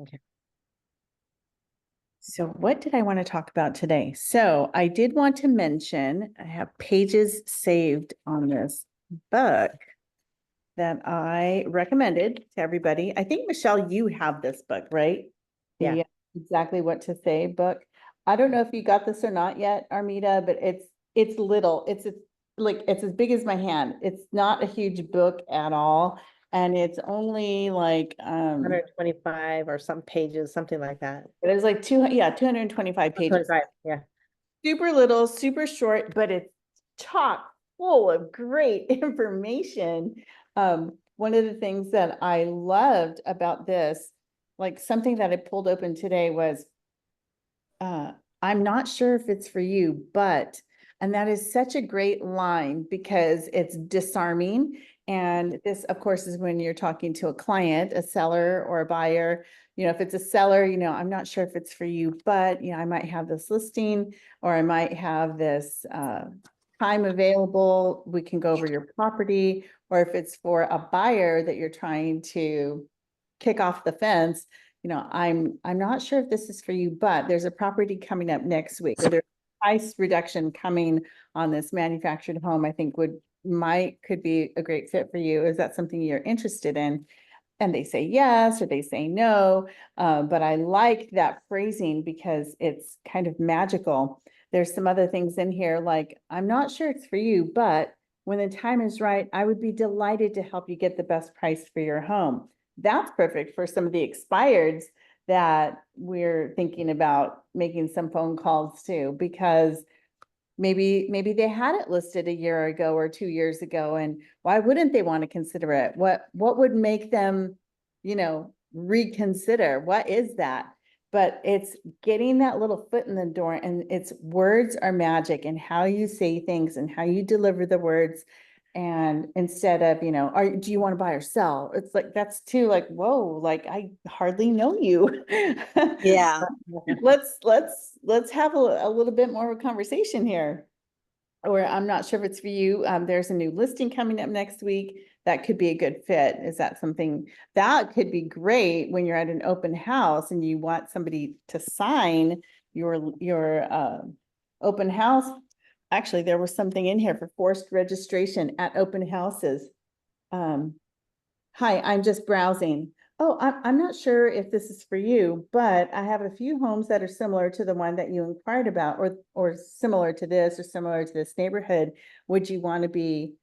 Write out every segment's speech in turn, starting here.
Okay. So what did I want to talk about today? So I did want to mention, I have pages saved on this book that I recommended to everybody. I think, Michelle, you have this book, right? Yeah. The Exactly What to Say book. I don't know if you got this or not yet, Armida, but it's little. It's as big as my hand. It's not a huge book at all. And it's only like 125 or some pages, something like that. it is like 225 pages. 25. Yeah. Super little, super short, but it's chock full of great information. One of the things that I loved about this, like something that I pulled open today was, I'm not sure if it's for you, but, and that is such a great line because it's disarming. And this, of course, is when you're talking to a client, a seller or a buyer. You know, if it's a seller, I'm not sure if it's for you, but, I might have this listing or I might have this time available. We can go over your property. Or if it's for a buyer that you're trying to kick off the fence, I'm not sure if this is for you, but there's a property coming up next week, or there's price reduction coming on this manufactured home. I think could be a great fit for you. Is that something you're interested in? And they say yes, or they say no. But I like that phrasing because it's kind of magical. There's some other things in here, like, I'm not sure it's for you, but when the time is right, I would be delighted to help you get the best price for your home. That's perfect for some of the expireds that we're thinking about making some phone calls to, because maybe they had it listed a year ago or 2 years ago, and why wouldn't they want to consider it? What would make them, reconsider? What is that? But it's getting that little foot in the door, and it's words are magic, and how you say things and how you deliver the words. And instead of, do you want to buy or sell? It's like, that's too like, whoa, like I hardly know you. Yeah. Let's have a little bit more of a conversation here. Or I'm not sure if it's for you. There's a new listing coming up next week. That could be a good fit. Is that something that could be great when you're at an open house and you want somebody to sign your open house? Actually, there was something in here for forced registration at open houses. Um, Hi, I'm just browsing. Oh, I'm not sure if this is for you, but I have a few homes that are similar to the one that you inquired about, or similar to this, or similar to this neighborhood. Would you want to be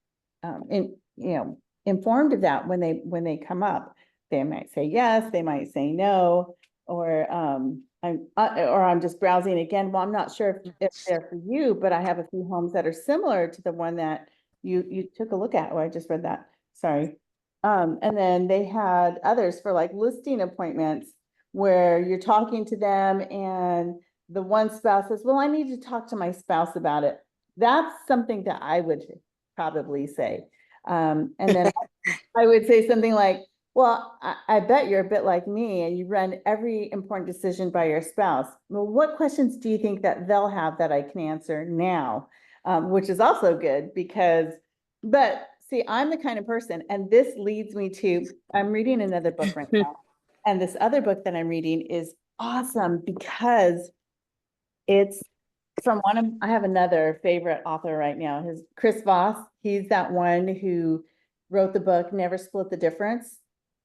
informed of that when they come up? They might say yes, they might say no, or I'm just browsing again. Well, I'm not sure if they're for you, but I have a few homes that are similar to the one that you took a look at. Oh, I just read that. Sorry. And then they had others for like listing appointments where you're talking to them and the one spouse says, well, I need to talk to my spouse about it. That's something that I would probably say. And then I would say something like, well, I bet you're a bit like me and you run every important decision by your spouse. Well, what questions do you think that they'll have that I can answer now? Which is also good but see, I'm the kind of person, and this leads me to, I'm reading another book right now. And this other book that I'm reading is awesome because it's I have another favorite author right now, Chris Voss. He's that one who wrote the book, Never Split the Difference.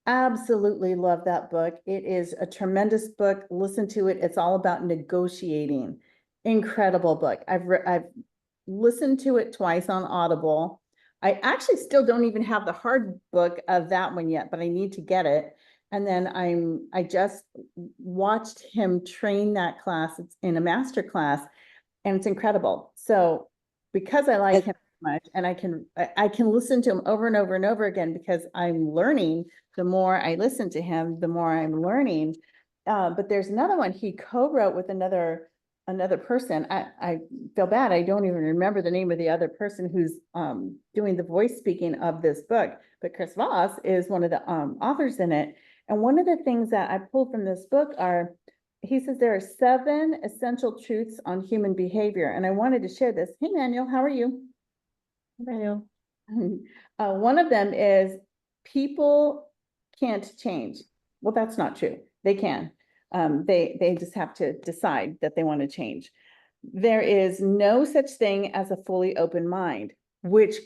Absolutely love that book. It is a tremendous book. Listen to it. It's all about negotiating. Incredible book. I've listened to it twice on Audible. I actually still don't even have the hard book of that one yet, but I need to get it. And then I just watched him train that class. It's in a master class, and it's incredible. So because I like him so much, and I can listen to him over and over and over again because I'm learning. The more I listen to him, the more I'm learning. But there's another one he co-wrote with another person. I feel bad. I don't even remember the name of the other person who's doing the voice speaking of this book. But Chris Voss is one of the authors in it. And one of the things that I pulled from this book he says there are 7 essential truths on human behavior. And I wanted to share this. Hey, Manuel, how are you? Manuel. One of them is people can't change. Well, that's not true. They can. They just have to decide that they want to change. There is no such thing as a fully open mind, which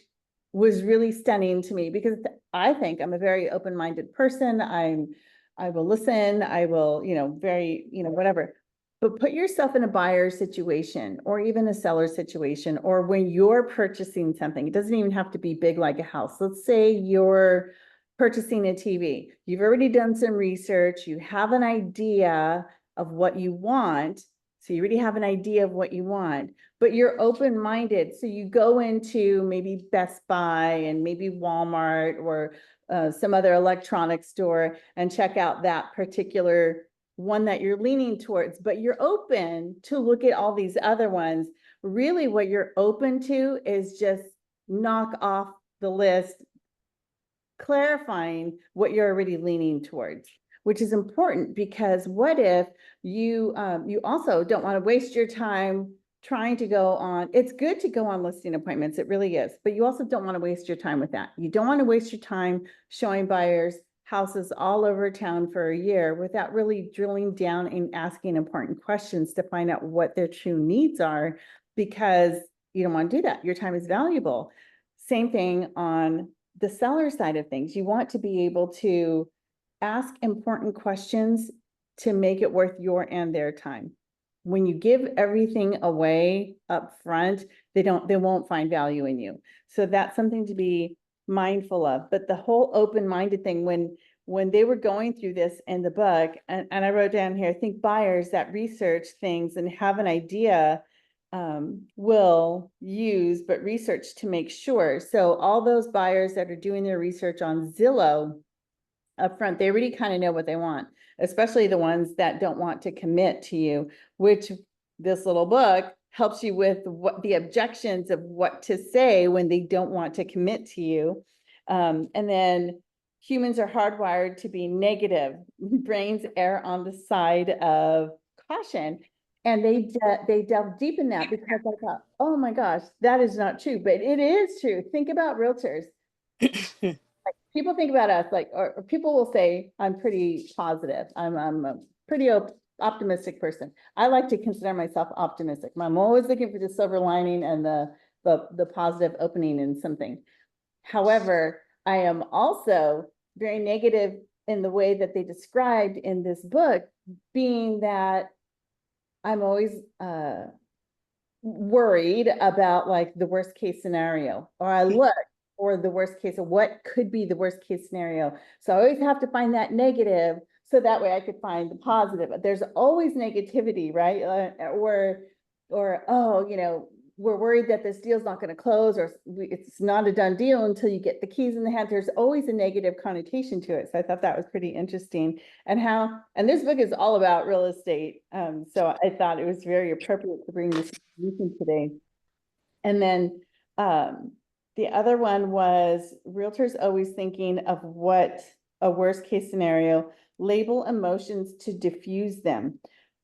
was really stunning to me because I think I'm a very open-minded person. I will listen, I will, very, whatever. But put yourself in a buyer situation or even a seller situation, or when you're purchasing something, it doesn't even have to be big like a house. Let's say you're purchasing a TV. You've already done some research. You have an idea of what you want. So you already have an idea of what you want, but you're open-minded. So you go into maybe Best Buy and maybe Walmart or some other electronics store and check out that particular one that you're leaning towards, but you're open to look at all these other ones. Really what you're open to is just knock off the list, clarifying what you're already leaning towards, which is important because what if you also don't want to waste your time trying to go on, it's good to go on listing appointments, it really is, but you also don't want to waste your time with that. You don't want to waste your time showing buyers houses all over town for a year without really drilling down and asking important questions to find out what their true needs are, because you don't want to do that. Your time is valuable. Same thing on the seller side of things. You want to be able to ask important questions to make it worth your and their time. When you give everything away up front, they won't find value in you. So that's something to be mindful of. But the whole open-minded thing, when they were going through this in the book, and I wrote down here, I think buyers that research things and have an idea will use, but research to make sure. So all those buyers that are doing their research on Zillow up front, they already kind of know what they want, especially the ones that don't want to commit to you, which this little book helps you with what the objections of what to say when they don't want to commit to you. And then humans are hardwired to be negative. Brains err on the side of caution. And they delve deep in that because I thought, oh my gosh, that is not true, but it is true. Think about realtors. People think about us like, or people will say, I'm pretty positive. I'm a pretty optimistic person. I like to consider myself optimistic. I'm always looking for the silver lining and the positive opening in something. However, I am also very negative in the way that they described in this book, being that I'm always worried about like the worst case scenario, or I look for the worst case of what could be the worst case scenario. So I always have to find that negative so that way I could find the positive. There's always negativity, right? Or oh, we're worried that this deal's not going to close, or it's not a done deal until you get the keys in the hand. There's always a negative connotation to it. So I thought that was pretty interesting. And this book is all about real estate. So I thought it was very appropriate to bring this information today. And then the other one was realtors always thinking of what a worst case scenario, label emotions to diffuse them,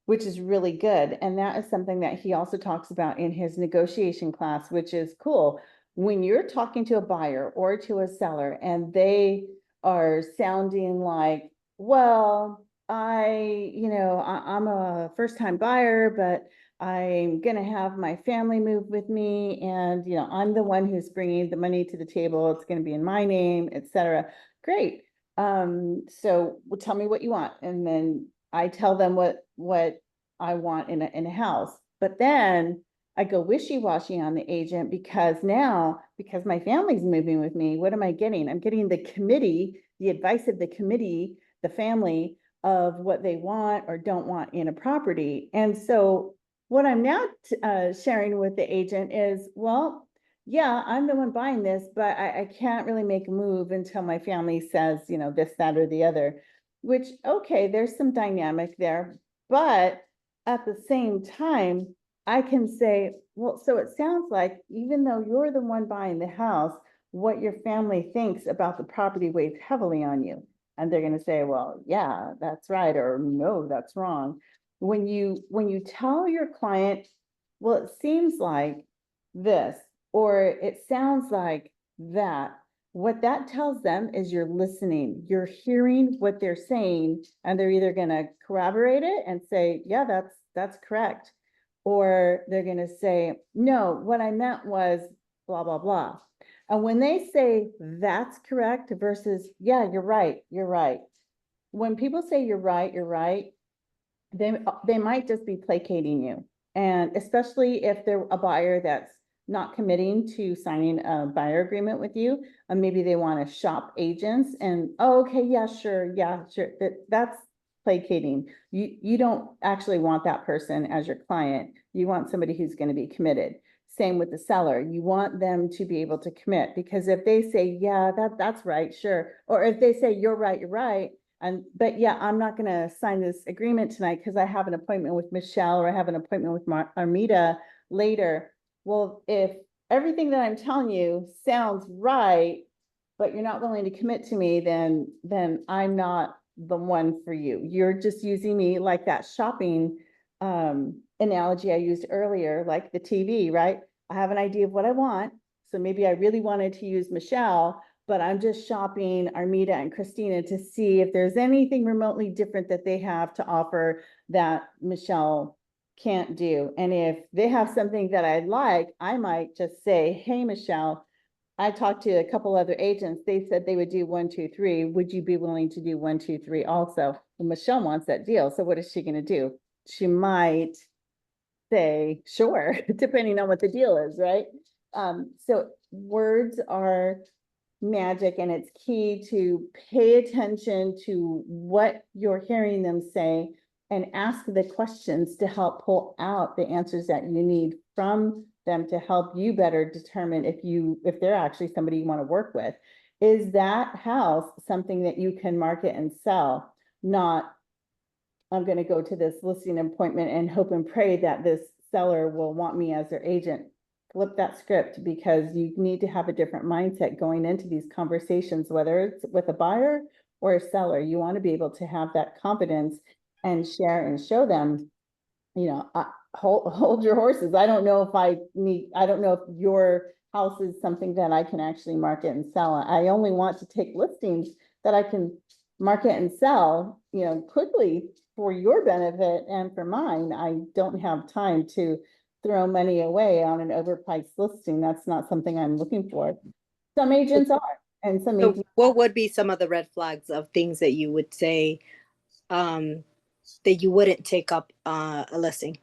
which is really good. And that is something that he also talks about in his negotiation class, which is cool. When you're talking to a buyer or to a seller and they are sounding like, well, I'm a first-time buyer, but I'm going to have my family move with me. And, I'm the one who's bringing the money to the table. It's going to be in my name, etc. Great. So tell me what you want. And then I tell them what I want in a house, but then I go wishy-washy on the agent because my family's moving with me, what am I getting? I'm getting the committee, the advice of the committee, the family of what they want or don't want in a property. And so what I'm now sharing with the agent is, well, yeah, I'm the one buying this, but I can't really make a move until my family says, this, that, or the other, which, okay, there's some dynamic there. But at the same time, I can say, well, so it sounds like even though you're the one buying the house, what your family thinks about the property weighs heavily on you. And they're going to say, well, yeah, that's right. Or no, that's wrong. When you tell your client, well, it seems like this, or it sounds like that, what that tells them is you're listening, you're hearing what they're saying, and they're either gonna corroborate it and say, yeah, that's correct. Or they're gonna say, no, what I meant was blah, blah, blah. And when they say that's correct versus, yeah, you're right, you're right. When people say you're right, they might just be placating you. And especially if they're a buyer that's not committing to signing a buyer agreement with you, and maybe they want to shop agents and, oh, okay, yeah, sure. That's placating. You don't actually want that person as your client. You want somebody who's going to be committed. Same with the seller. You want them to be able to commit, because if they say, yeah, that's right, sure. Or if they say, you're right. But yeah, I'm not gonna sign this agreement tonight because I have an appointment with Michelle, or I have an appointment with Armida later. Well, if everything that I'm telling you sounds right, but you're not willing to commit to me, then I'm not the one for you. You're just using me like that shopping analogy I used earlier, like the TV, right? I have an idea of what I want. So maybe I really wanted to use Michelle, but I'm just shopping Armida and Christina to see if there's anything remotely different that they have to offer that Michelle can't do. And if they have something that I like, I might just say, hey, Michelle, I talked to a couple other agents. They said they would do 1, 2, 3. Would you be willing to do 1, 2, 3 also? Well, Michelle wants that deal. So what is she going to do? She might say, sure, depending on what the deal is, right? So words are magic, and it's key to pay attention to what you're hearing them say and ask the questions to help pull out the answers that you need from them to help you better determine if they're actually somebody you want to work with. Is that house something that you can market and sell? Not, I'm going to go to this listing appointment and hope and pray that this seller will want me as their agent. Flip that script, because you need to have a different mindset going into these conversations, whether it's with a buyer or a seller. You want to be able to have that confidence and share and show them, hold your horses. I don't know if your house is something that I can actually market and sell. I only want to take listings that I can market and sell, quickly for your benefit and for mine. I don't have time to throw money away on an overpriced listing. That's not something I'm looking for. Some agents are, and some So agents. what would be some of the red flags of things that you would say that you wouldn't take up a listing?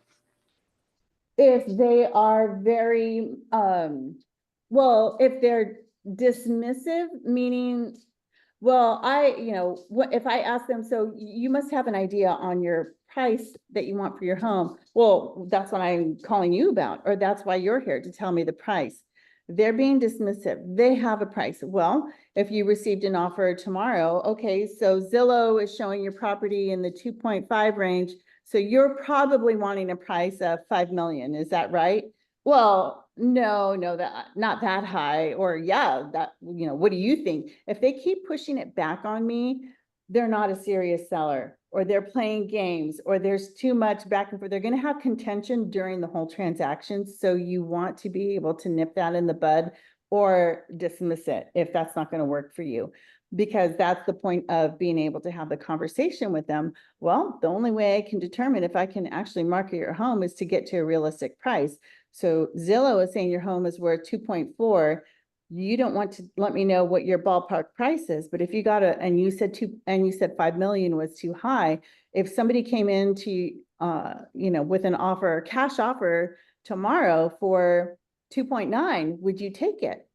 If they are very, well, if they're dismissive, meaning, well, what if I ask them, so you must have an idea on your price that you want for your home. Well, that's what I'm calling you about, or that's why you're here, to tell me the price. They're being dismissive. They have a price. Well, if you received an offer tomorrow, okay, so Zillow is showing your property in the 2.5 range. So you're probably wanting a price of 5 million. Is that right? Well, no, that not that high. Or yeah, what do you think? If they keep pushing it back on me, they're not a serious seller, or they're playing games, or there's too much back and forth. They're going to have contention during the whole transaction. So you want to be able to nip that in the bud or dismiss it if that's not going to work for you, because that's the point of being able to have the conversation with them. Well, the only way I can determine if I can actually market your home is to get to a realistic price. So Zillow is saying your home is worth 2.4. You don't want to let me know what your ballpark price is, but if you got and you said 5 million was too high. If somebody came in to, with an offer, cash offer tomorrow for 2.9, would you take it?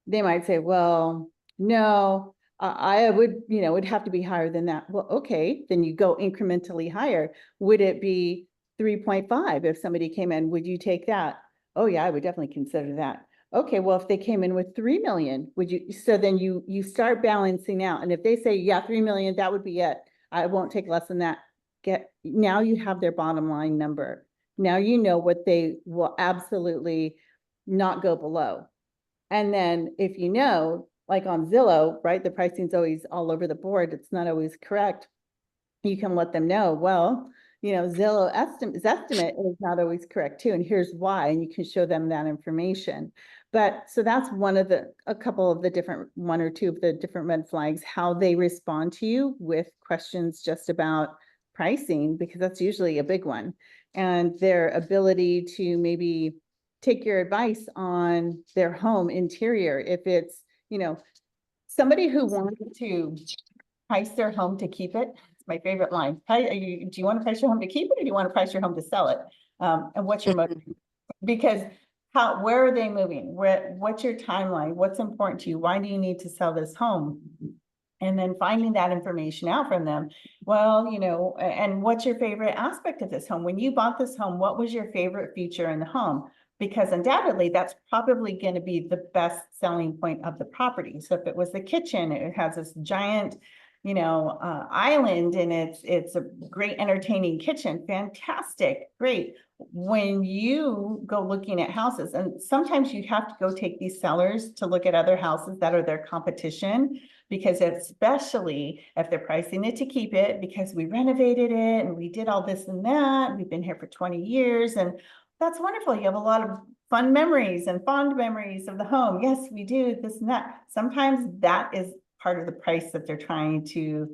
They might say, well, no, I would, it'd have to be higher than that. Well, okay, then you go incrementally higher. Would it be 3.5 if somebody came in? Would you take that? Oh yeah, I would definitely consider that. Okay, well, if they came in with 3 million, would you? So then you start balancing out. And if they say, yeah, 3 million, that would be it. I won't take less than that. Now you have their bottom line number. Now you know what they will absolutely not go below. And then if like on Zillow, right, the pricing's always all over the board. It's not always correct. You can let them know, well, Zillow estimate is not always correct too. And here's why, and you can show them that information. But so that's a couple of the different, one or two of the different red flags, how they respond to you with questions just about pricing, because that's usually a big one. And their ability to maybe take your advice on their home interior. If it's, somebody who wanted to price their home to keep it. It's my favorite line. Do you want to price your home to keep it, or do you want to price your home to sell it? And what's your motive? Because where are they moving? What's your timeline? What's important to you? Why do you need to sell this home? And then finding that information out from them. Well, and what's your favorite aspect of this home? When you bought this home, what was your favorite feature in the home? Because undoubtedly that's probably going to be the best selling point of the property. So if it was the kitchen, it has this giant, island, and it's a great entertaining kitchen. Fantastic. Great. When you go looking at houses, and sometimes you have to go take these sellers to look at other houses that are their competition, because especially if they're pricing it to keep it, because we renovated it and we did all this and that, we've been here for 20 years, and that's wonderful. You have a lot of fun memories and fond memories of the home. Yes, we do this and that. Sometimes that is part of the price that they're trying to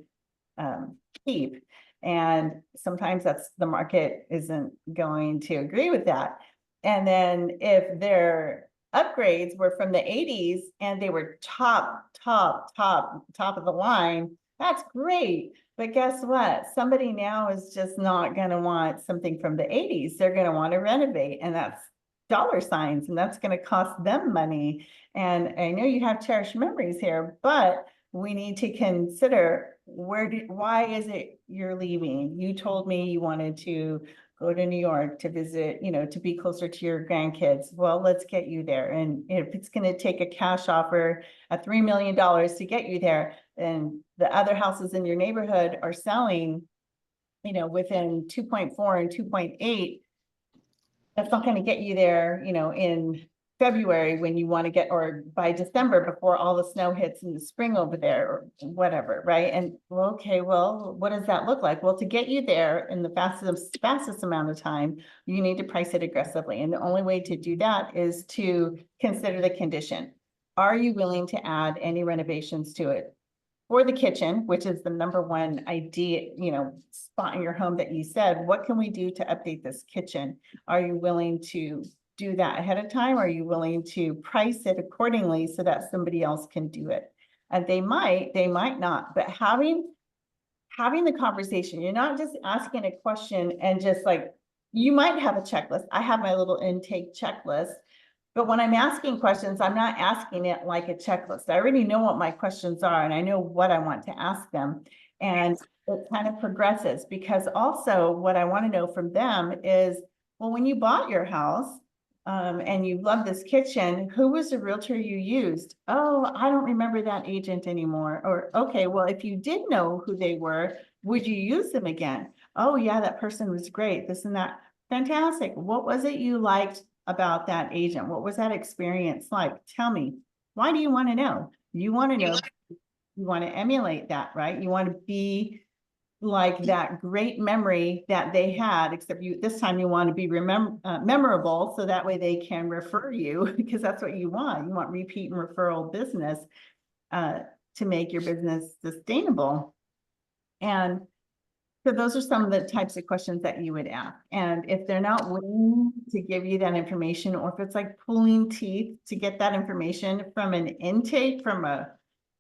keep. And sometimes the market isn't going to agree with that. And then if their upgrades were from the 80s and they were top of the line, that's great. But guess what? Somebody now is just not going to want something from the 80s. They're going to want to renovate, and that's dollar signs, and that's going to cost them money. And I know you have cherished memories here, but we need to consider why is it you're leaving? You told me you wanted to go to New York to visit, to be closer to your grandkids. Well, let's get you there. And if it's going to take a cash offer at $3 million to get you there, and the other houses in your neighborhood are selling, within 2.4 and 2.8, that's not going to get you there, in February when you want to get, or by December before all the snow hits in the spring over there, or whatever, right? And okay, well, what does that look like? Well, to get you there in the fastest amount of time, you need to price it aggressively. And the only way to do that is to consider the condition. Are you willing to add any renovations to it? For the kitchen, which is the number one idea, spot in your home that you said, what can we do to update this kitchen? Are you willing to do that ahead of time? Are you willing to price it accordingly so that somebody else can do it? And they might not, but having the conversation, you're not just asking a question and just like, you might have a checklist. I have my little intake checklist. But when I'm asking questions, I'm not asking it like a checklist. I already know what my questions are, and I know what I want to ask them. And it kind of progresses, because also what I want to know from them is, well, when you bought your house and you love this kitchen, who was the realtor you used? Oh, I don't remember that agent anymore. Or, okay, well, if you did know who they were, would you use them again? Oh, yeah, that person was great, this and that. Fantastic. What was it you liked about that agent? What was that experience like? Tell me. Why do you want to know? You want to know, you want to emulate that, right? You want to be like that great memory that they had, except this time you want to be memorable, so that way they can refer you, because that's what you want. You want repeat and referral business to make your business sustainable. And so those are some of the types of questions that you would ask. And if they're not willing to give you that information, or if it's like pulling teeth to get that information from an intake, from a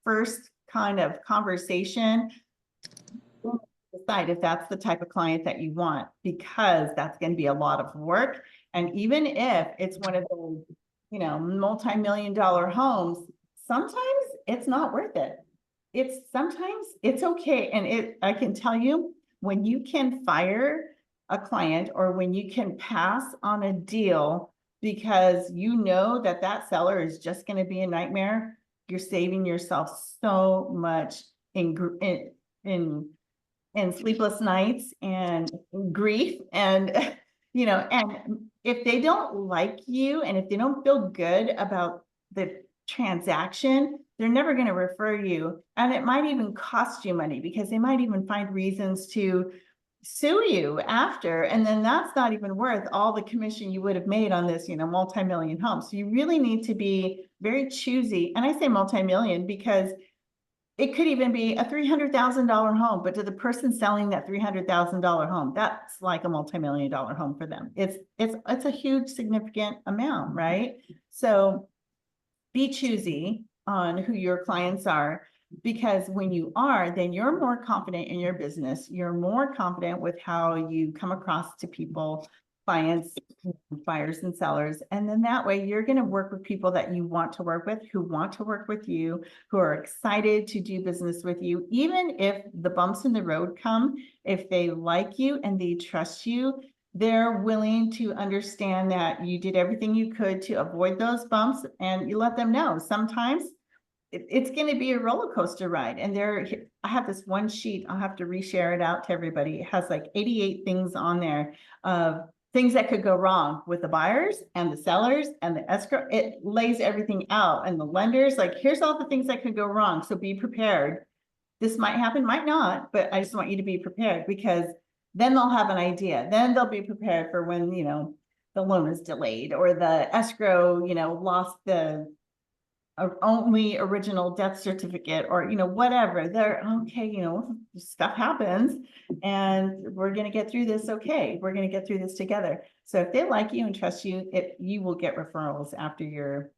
first kind of conversation, decide if that's the type of client that you want, because that's going to be a lot of work. And even if it's one of those, multi-million-dollar homes, sometimes it's not worth it. Sometimes it's okay. And I can tell you, when you can fire a client, or when you can pass on a deal because that seller is just going to be a nightmare, you're saving yourself so much in sleepless nights and grief. And and if they don't like you, and if they don't feel good about the transaction, they're never going to refer you. And it might even cost you money, because they might even find reasons to sue you after, and then that's not even worth all the commission you would have made on this, multi-million home. So you really need to be very choosy. And I say multi-million because it could even be a $300,000 home, but to the person selling that $300,000 home, that's like a multi-million-dollar home for them. It's a huge, significant amount, right? So be choosy on who your clients are, because when you are, then you're more confident in your business. You're more confident with how you come across to people, clients, buyers and sellers. And then that way you're going to work with people that you want to work with, who want to work with you, who are excited to do business with you. Even if the bumps in the road come, if they like you and they trust you, they're willing to understand that you did everything you could to avoid those bumps, and you let them know. Sometimes it's going to be a roller coaster ride. And I have this one sheet, I'll have to reshare it out to everybody. It has like 88 things on there of things that could go wrong with the buyers and the sellers and the escrow. It lays everything out, and the lenders, like, here's all the things that could go wrong. So be prepared. This might happen, might not, but I just want you to be prepared, because then they'll have an idea. Then they'll be prepared for when, the loan is delayed, or the escrow, lost the only original death certificate, or, whatever. They're okay, stuff happens, and we're going to get through this. Okay. We're going to get through this together. So if they like you and trust you, you will get referrals after your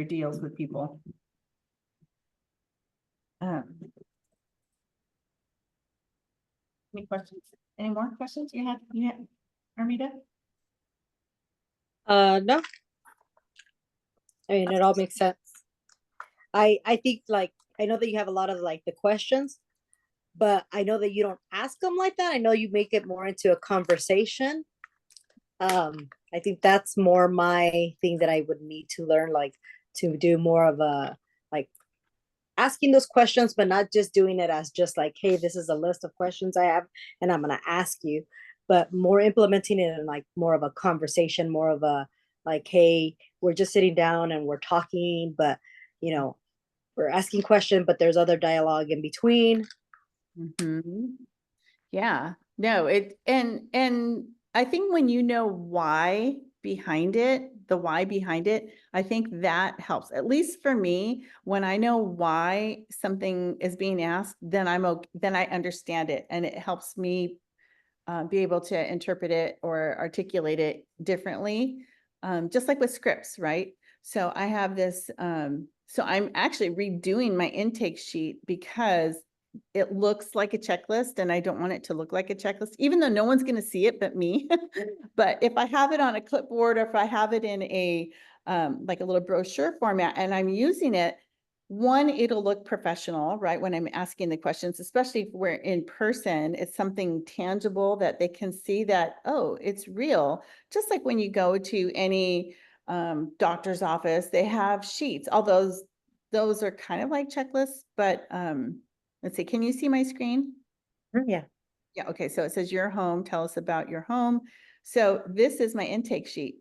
deals with people. Any questions? Any more questions you have, Armida? No, I mean, it all makes sense. I think, like, I know that you have a lot of like the questions, but I know that you don't ask them like that. I know you make it more into a conversation. I think that's more my thing that I would need to learn, like, to do more of a, like, asking those questions, but not just doing it as just like, hey, this is a list of questions I have and I'm going to ask you, but more implementing it in like more of a conversation, more of a, like, hey, we're just sitting down and we're talking, but we're asking questions, but there's other dialogue in between. Yeah, no, and I think when you know why behind it, the why behind it, I think that helps. At least for me, when I know why something is being asked, then then I understand it, and it helps me be able to interpret it or articulate it differently. Just like with scripts, right? So I have this, so I'm actually redoing my intake sheet because it looks like a checklist, and I don't want it to look like a checklist, even though no one's going to see it but me. But if I have it on a clipboard, or if I have it in a like a little brochure format, and I'm using it, one, it'll look professional, right? When I'm asking the questions, especially if we're in person, it's something tangible that they can see that, oh, it's real. Just like when you go to any doctor's office, they have sheets. All those are kind of like checklists, but let's see, can you see my screen? Yeah. Yeah, okay, so it says your home, tell us about your home. So this is my intake sheet.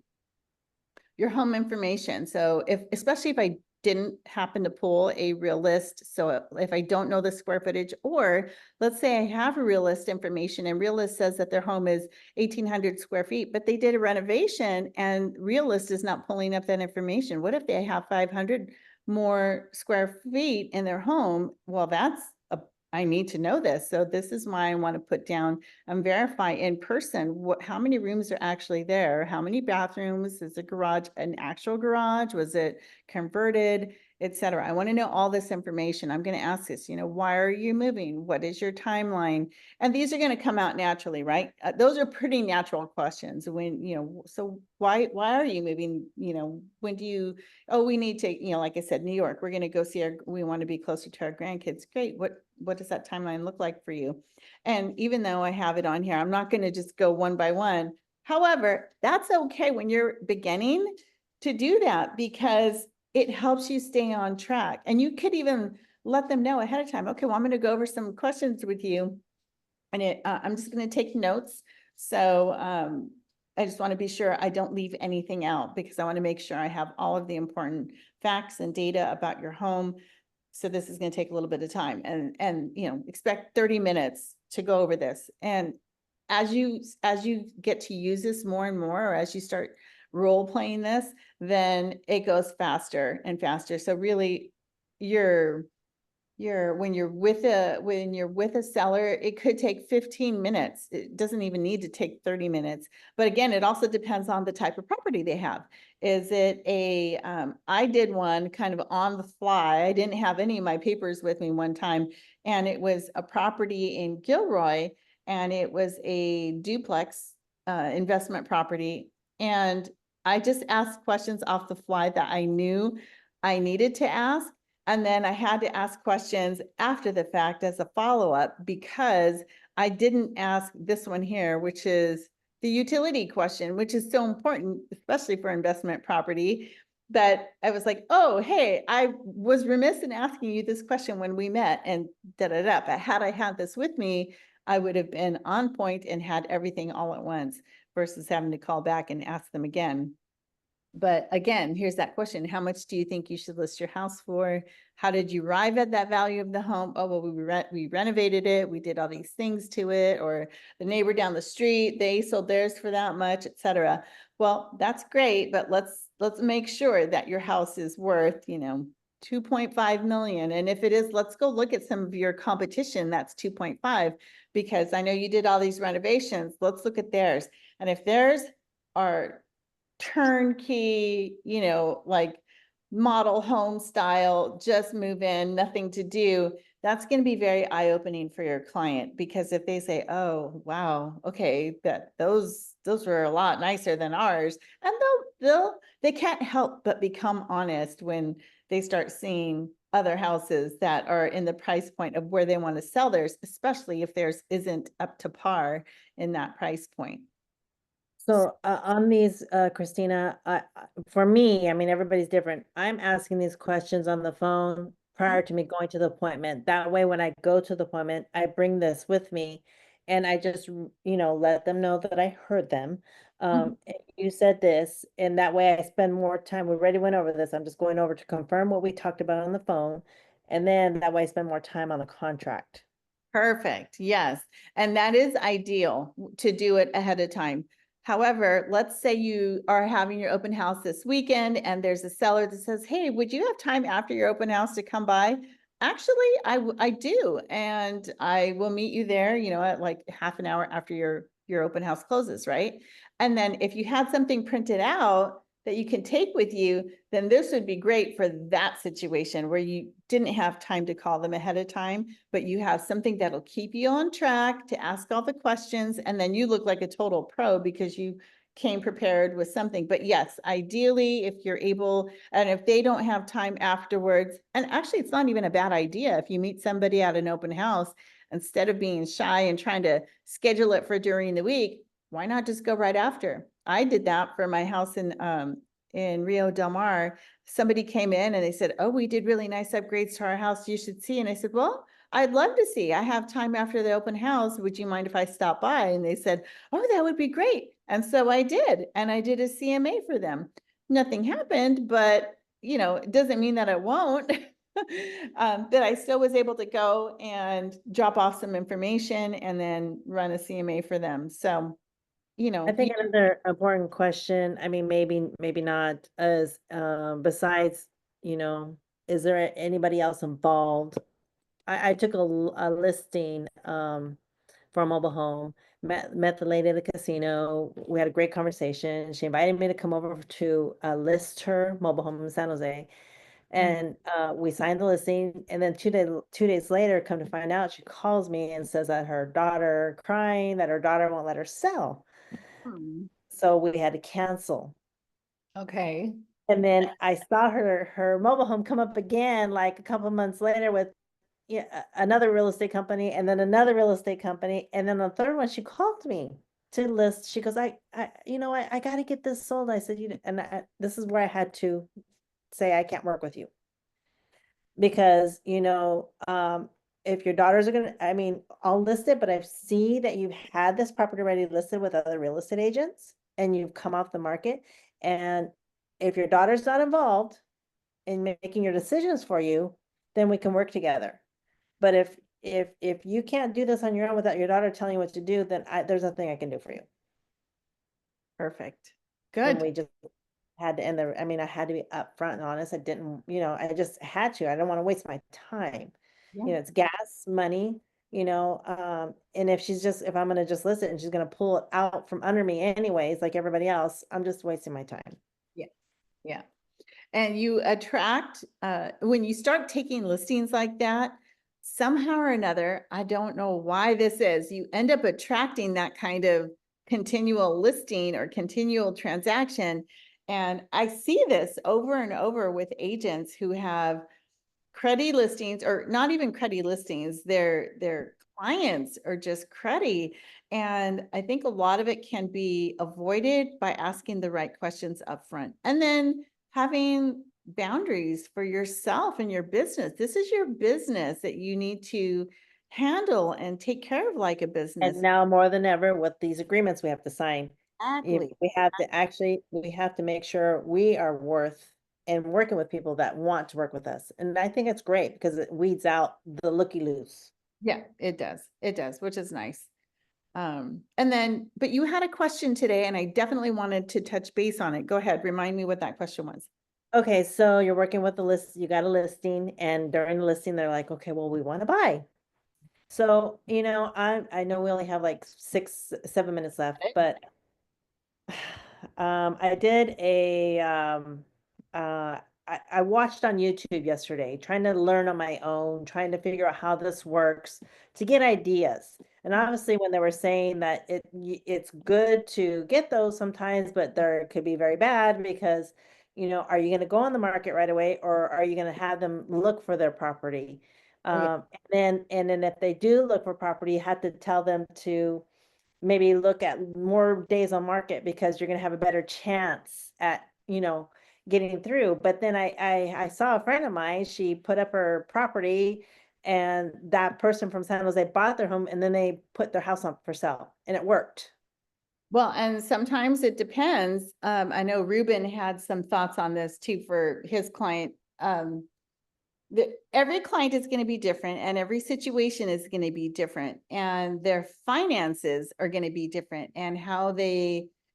Your home information. So especially if I didn't happen to pull a real list, so if I don't know the square footage, or let's say I have a real list information and real list says that their home is 1,800 square feet, but they did a renovation and real list is not pulling up that information. What if they have 500 more square feet in their home? Well, I need to know this. So this is why I want to put down and verify in person how many rooms are actually there, how many bathrooms, is a garage an actual garage, was it converted, etc. I want to know all this information. I'm going to ask this, why are you moving? What is your timeline? And these are going to come out naturally, right? Those are pretty natural questions. When, so why are you moving? When do you, oh, we need to, like I said, New York, we're going to go see we want to be closer to our grandkids. Great. What does that timeline look like for you? And even though I have it on here, I'm not going to just go one by one. However, that's okay when you're beginning to do that, because it helps you stay on track. And you could even let them know ahead of time. Okay, well, I'm going to go over some questions with you, and I'm just going to take notes. So I just want to be sure I don't leave anything out, because I want to make sure I have all of the important facts and data about your home. So this is going to take a little bit of time, and expect 30 minutes to go over this. And as you get to use this more and more, or as you start role playing this, then it goes faster and faster. So really, when you're with a seller, it could take 15 minutes. It doesn't even need to take 30 minutes. But again, it also depends on the type of property they have. Is it I did one kind of on the fly. I didn't have any of my papers with me one time, and it was a property in Gilroy, and it was a duplex investment property. And I just asked questions off the fly that I knew I needed to ask. And then I had to ask questions after the fact as a follow-up, because I didn't ask this one here, which is the utility question, which is so important, especially for investment property. That I was like, oh, hey, I was remiss in asking you this question when we met, and da-da-da. But had I had this with me, I would have been on point and had everything all at once versus having to call back and ask them again. But again, here's that question. How much do you think you should list your house for? How did you arrive at that value of the home? Oh, well, we renovated it. We did all these things to it. Or the neighbor down the street, they sold theirs for that much, etc. Well, that's great, but let's make sure that your house is worth, 2.5 million. And if it is, let's go look at some of your competition that's 2.5, because I know you did all these renovations. Let's look at theirs. And if theirs are turnkey, like model home style, just move in, nothing to do, that's going to be very eye-opening for your client. Because if they say, oh, wow, okay, that those were a lot nicer than ours, and they can't help but become honest when they start seeing other houses that are in the price point of where they want to sell theirs, especially if theirs isn't up to par in that price point. So on these, Christina, for me, I mean, everybody's different. I'm asking these questions on the phone prior to me going to the appointment. That way, when I go to the appointment, I bring this with me and I just, let them know that I heard them. You said this, and that way I spend more time. We already went over this. I'm just going over to confirm what we talked about on the phone. And then that way I spend more time on the contract. Perfect. Yes. And that is ideal to do it ahead of time. However, let's say you are having your open house this weekend and there's a seller that says, hey, would you have time after your open house to come by? Actually, I do. And I will meet you there, at like half an hour after your open house closes, right? And then if you had something printed out that you can take with you, then this would be great for that situation where you didn't have time to call them ahead of time, but you have something that'll keep you on track to ask all the questions. And then you look like a total pro because you came prepared with something. But yes, ideally, if you're able, and if they don't have time afterwards, and actually it's not even a bad idea. If you meet somebody at an open house, instead of being shy and trying to schedule it for during the week, why not just go right after? I did that for my house in Rio Del Mar. Somebody came in and they said, oh, we did really nice upgrades to our house. You should see. And I said, well, I'd love to see. I have time after the open house. Would you mind if I stop by? And they said, oh, that would be great. And so I did. And I did a CMA for them. Nothing happened, but it doesn't mean that it won't. But I still was able to go and drop off some information and then run a CMA for them. So I think another important question, I mean, maybe not, is besides, is there anybody else involved? I took a listing for a mobile home, met the lady at the casino. We had a great conversation. She invited me to come over to list her mobile home in San Jose. And we signed the listing, and then 2 days later, come to find out, she calls me and says that her daughter crying, that her daughter won't let her sell. So we had to cancel. Okay. And then I saw her mobile home come up again, like a couple of months later with another real estate company, and then another real estate company. And then the third one, she called me to list. She goes, I got to get this sold. I said, this is where I had to say, I can't work with you. Because, if your daughters are gonna, I mean, I'll list it, but I see that you've had this property already listed with other real estate agents and you've come off the market. And if your daughter's not involved in making your decisions for you, then we can work together. But if if you can't do this on your own without your daughter telling you what to do, then there's nothing I can do for you. Perfect. And Good. we just had to end I mean, I had to be upfront and honest. I didn't, I just had to. I don't want to waste my time. Yeah. It's gas, money, and if I'm gonna just listen and she's gonna pull it out from under me anyways, like everybody else, I'm just wasting my time. Yeah. And you attract, when you start taking listings like that, somehow or another, I don't know why this is, you end up attracting that kind of continual listing or continual transaction. And I see this over and over with agents who have cruddy listings, or not even cruddy listings, their clients are just cruddy. And I think a lot of it can be avoided by asking the right questions up front, and then having boundaries for yourself and your business. This is your business that you need to handle and take care of like a business. And now more than ever with these agreements we have to sign, Exactly. we have to make sure we are worth and working with people that want to work with us. And I think it's great because it weeds out the looky-loos. Yeah, it does. It does, which is nice. And then, but you had a question today and I definitely wanted to touch base on it. Go ahead. Remind me what that question was. Okay, so you're working with the list, you got a listing, and during the listing, they're like, okay, well, we want to buy. So, I know we only have like 7 minutes left, but I did I watched on YouTube yesterday, trying to learn on my own, trying to figure out how this works to get ideas. And obviously when they were saying that it's good to get those sometimes, but there could be very bad because, are you going to go on the market right away or are you going to have them look for their property? And then if they do look for property, you have to tell them to maybe look at more days on market because you're going to have a better chance at, getting through. But then I saw a friend of mine, she put up her property and that person from San Jose bought their home and then they put their house on for sale and it worked. Well, and sometimes it depends. I know Ruben had some thoughts on this too for his client. Every client is going to be different and every situation is going to be different and their finances are going to be different and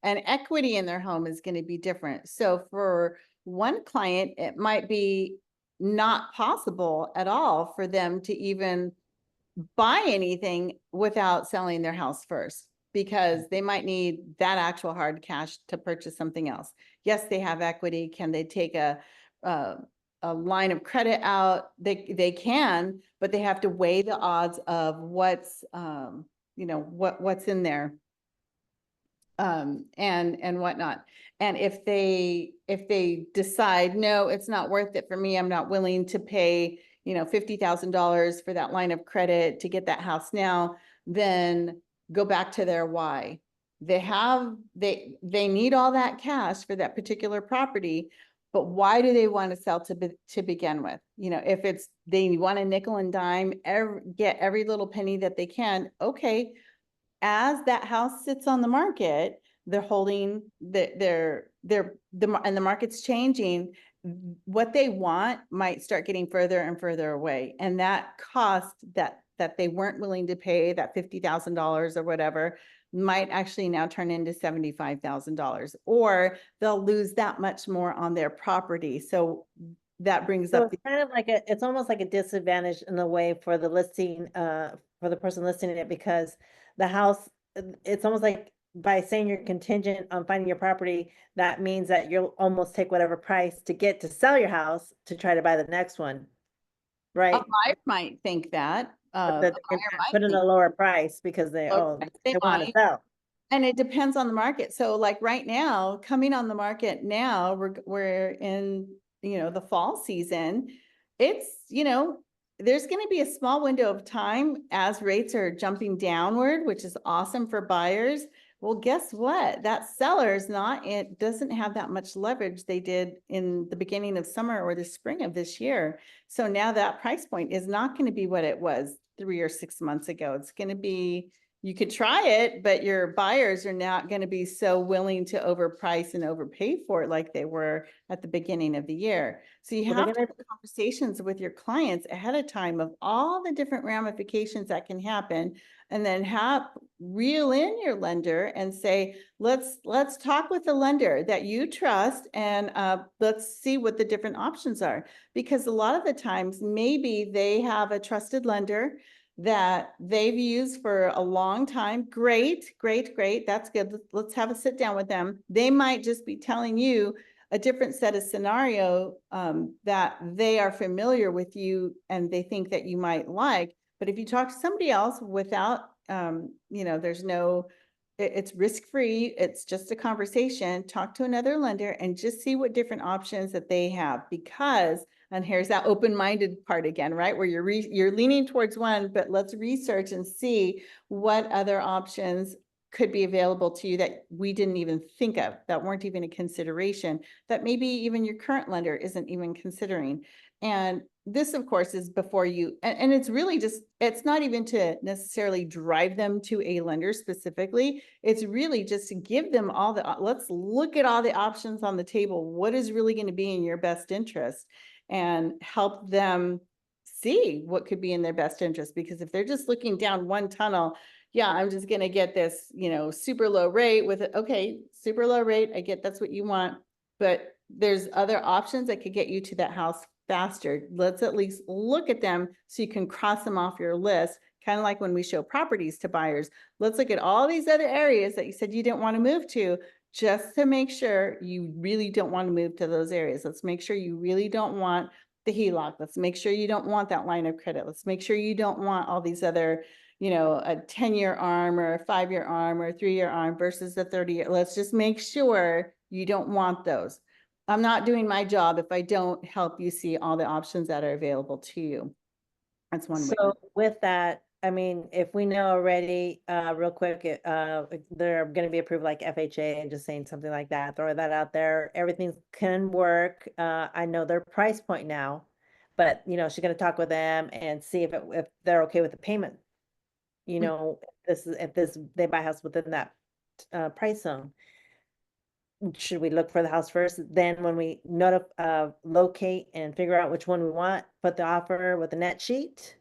and equity in their home is going to be different. So for one client, it might be not possible at all for them to even buy anything without selling their house first, because they might need that actual hard cash to purchase something else. Yes, they have equity. Can they take a line of credit out? They can, but they have to weigh the odds of what's what's in there and whatnot. And if they decide, no, it's not worth it for me, I'm not willing to pay, $50,000 for that line of credit to get that house now, then go back to their why. They need all that cash for that particular property, but why do they want to sell to begin with? If it's, they want a nickel and dime, get every little penny that they can. Okay. As that house sits on the market, they're holding and the market's changing. What they want might start getting further and further away. And that cost that they weren't willing to pay, that $50,000 or whatever, might actually now turn into $75,000, or they'll lose that much more on their property. So that brings So up it's kind of like it's almost like a disadvantage in a way for the listing, for the person listing it, because the house, it's almost like by saying you're contingent on finding your property, that means that you'll almost take whatever price to get to sell your house to try to buy the next one, right? I might think that. But that they're gonna put in a lower price because they want to sell. And it depends on the market. So like right now, coming on the market now, we're in, the fall season. It's, there's going to be a small window of time as rates are jumping downward, which is awesome for buyers. Well, guess what? That seller's it doesn't have that much leverage they did in the beginning of summer or the spring of this year. So now that price point is not going to be what it was 3 or 6 months ago. It's going to be, you could try it, but your buyers are not going to be so willing to overprice and overpay for it like they were at the beginning of the year. So you Well, have they're to gonna- have conversations with your clients ahead of time of all the different ramifications that can happen, and then reel in your lender and say, let's talk with the lender that you trust, and let's see what the different options are. Because a lot of the times, maybe they have a trusted lender that they've used for a long time. Great, great, great. That's good. Let's have a sit down with them. They might just be telling you a different set of scenario that they are familiar with you and they think that you might like. But if you talk to somebody else without, there's no, it's risk-free. It's just a conversation. Talk to another lender and just see what different options that they have, because, and here's that open-minded part again, right? Where you're leaning towards one, but let's research and see what other options could be available to you that we didn't even think of, that weren't even a consideration, that maybe even your current lender isn't even considering. And this, of course, is before you, and it's really just, it's not even to necessarily drive them to a lender specifically. It's really just to give them let's look at all the options on the table. What is really going to be in your best interest, and help them see what could be in their best interest. Because if they're just looking down one tunnel, yeah, I'm just going to get this, super low rate with it. Okay, super low rate. I get that's what you want, but there's other options that could get you to that house faster. Let's at least look at them so you can cross them off your list. Kind of like when we show properties to buyers. Let's look at all these other areas that you said you didn't want to move to, just to make sure you really don't want to move to those areas. Let's make sure you really don't want the HELOC. Let's make sure you don't want that line of credit. Let's make sure you don't want all these other, a 10-year ARM or a 5-year ARM or a 3-year ARM versus the 30-year. Let's just make sure you don't want those. I'm not doing my job if I don't help you see all the options that are available to you. That's one way. So with that, I mean, if we know already, real quick, they're gonna be approved like FHA, and just saying something like that, throw that out there, everything can work. I know their price point now, but she's gonna talk with them and see if they're okay with the payment. If they buy a house within that price zone. Should we look for the house first? Then when we locate and figure out which one we want, put the offer with the net sheet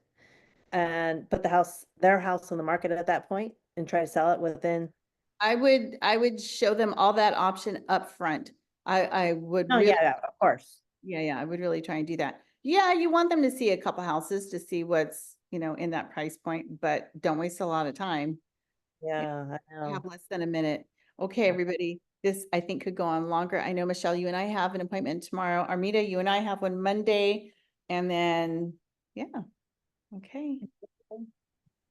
and put their house on the market at that point and try to sell it within. I would show them all that option up front. I would Oh, really, yeah, of course. yeah, I would really try and do that. Yeah, you want them to see a couple houses to see what's, in that price point, but don't waste a lot of time. Yeah, I We know. have less than a minute. Okay, Yeah. everybody, this I think could go on longer. I know, Michelle, you and I have an appointment tomorrow. Armida, you and I have one Monday, and then, yeah. Okay.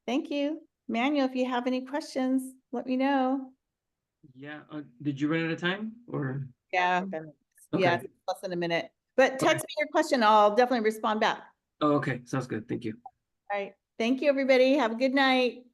Thank you. Manuel, if you have any questions, let me know. Yeah, did you run out of time or? Yeah, Okay. yeah, it's less than a minute. But text me your question. I'll definitely respond back. Oh, okay, sounds good. Thank you. All right. Thank you, everybody. Have a good night.